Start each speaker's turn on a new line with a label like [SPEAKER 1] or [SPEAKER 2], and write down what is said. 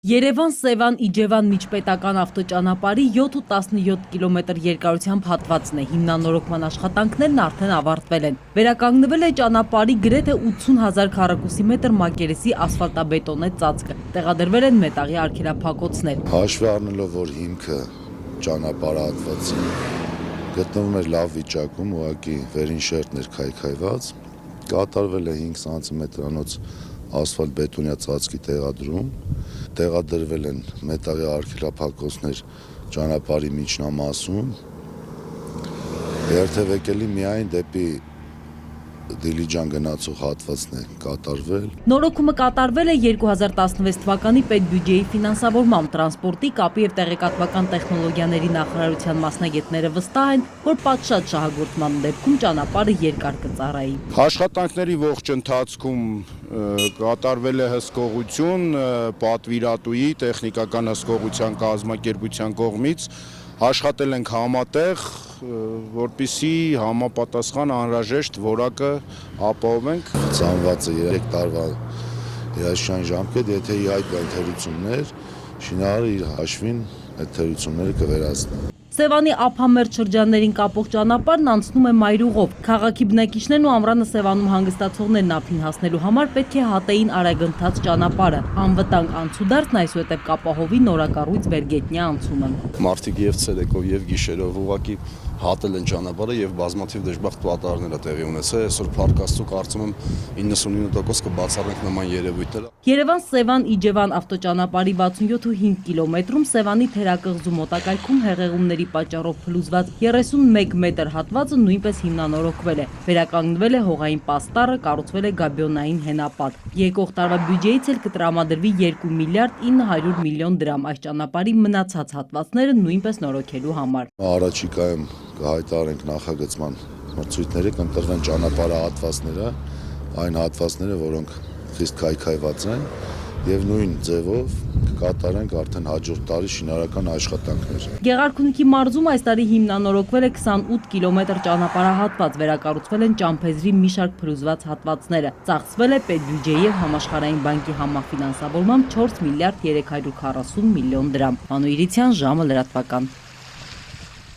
[SPEAKER 1] Երևան-Սևան-Իջևան միջպետական ավտոճանապարհի 7-17 կիլոմետր երկարությամբ հատվածն է, հիմնանորոգման աշխատանքներն արդեն ավարտվել են։ Վերականգնվել է ճանապարհի գրեթե 80,000 քառակուսի մետր մակերեսի ասֆալտաբետոնե ծածկը, տեղադրվել են մետաղի արգելափակոցներ։
[SPEAKER 2] Հաշվի առնելով, որ հիմքը ճանապարհահատվածի գտնվում էր լավ վիճակում, ուղղակի վերին շերտն էր քայքայված, կատարվել է 5 սանտիմետրանոց ասֆալտ-բետոնյա ծածկի տեղադրում, տեղադրվել են մետաղի արգելափակոցներ ճանապարհի միջնամասում, երթևեկելի միայն դեպի Դիլիջան գնացող հատվածն է կատարվել։
[SPEAKER 1] Նորոգումը կատարվել է 2016 թվականի պետբյուջեի ֆինանսավորմամբ, տրանսպորտի, կապի և տեղեկատվական տեխնոլոգիաների նախարարության մասնագետները վստահ են, որ պատշաճ շահագործման դեպքում ճանապարհը երկար կծառայի։
[SPEAKER 3] Աշխատանքների ողջ ընթացքում կատարվել է հսկողություն պատվիրատուի տեխնիկական հսկողության կազմակերպության կողմից, աշխատել ենք համատեղ, որպեսզի համապատասխան անհրաժեշտ որակը ապահովենք։
[SPEAKER 2] Ծանված է 3 տարվա երաշտային ժամկետ, եթե իհայտ կա թերություններ, շինարարը իր հաշվին այդ թերությունները կվերացնի։
[SPEAKER 1] Սևանի ափամերձ շրջաններին կապող ճանապարհն անցնում է մայրուղով։ Քաղաքի բնակիչներն ու ամռանը Սևանում հանգստացողներն ափին հասնելու համար պետք է հատեին արագընթաց ճանապարհը։ Անվտանգ անցուդարձն այսուհետև կապահովի նորակառույց վերգետնյա անցումը։
[SPEAKER 4] Մարդիկ եւ ցերեկով եւ գիշերով ուղղակի հատել են ճանապարհը եւ բազմաթիվ դժբախտ պատահարներ տեղի ունեցել։ Այսօր Փառք Աստծո կարծում եմ 99% կբացառենք նման երևույթները։
[SPEAKER 1] Երևան-Սևան-Իջևան ավտոճանապարհի 67.5 կիլոմետրում Սևանի թերակղզու մոտակայքում հեղեղումների պատճառով փլուզված 31 մետր հատվածը նույնպես հիմնանորոգվել է։ Վերականգնվել է հողային պաստառը, կառուցվել է գաբիոնային հենապատ։ Եկող տարվա բյուջեից էլ կտրամադրվի 2 միլիարդ 900 միլիոն դրամ այս ճանապարհի մնացած հատվածները նույնպես նորոգելու համար։
[SPEAKER 2] Առաջիկայում կհայտարարենք նախագծման մրցույթները, կընտրվեն ճանապարհահատվածները, այն հատվածները, որոնք խիստ քայքայված են, եւ նույն ձևով կկատարենք արդեն հաջորդ տարի շինարարական աշխատանքներ։
[SPEAKER 1] Գեղարքունիքի մարզում այս տարի հիմնանորոգվել է 28 կիլոմետր ճանապարհահատված, վերակառուցվել են Ճամփեզրի մի շարք փլուզված հատվածները, ծախսվել է պետբյուջեի եւ համաշխարհային բանկի համաֆինանսավորմամբ 4 միլիարդ 340 միլիոն դրամ։ Մանուիրցյան ժամը լրատվական։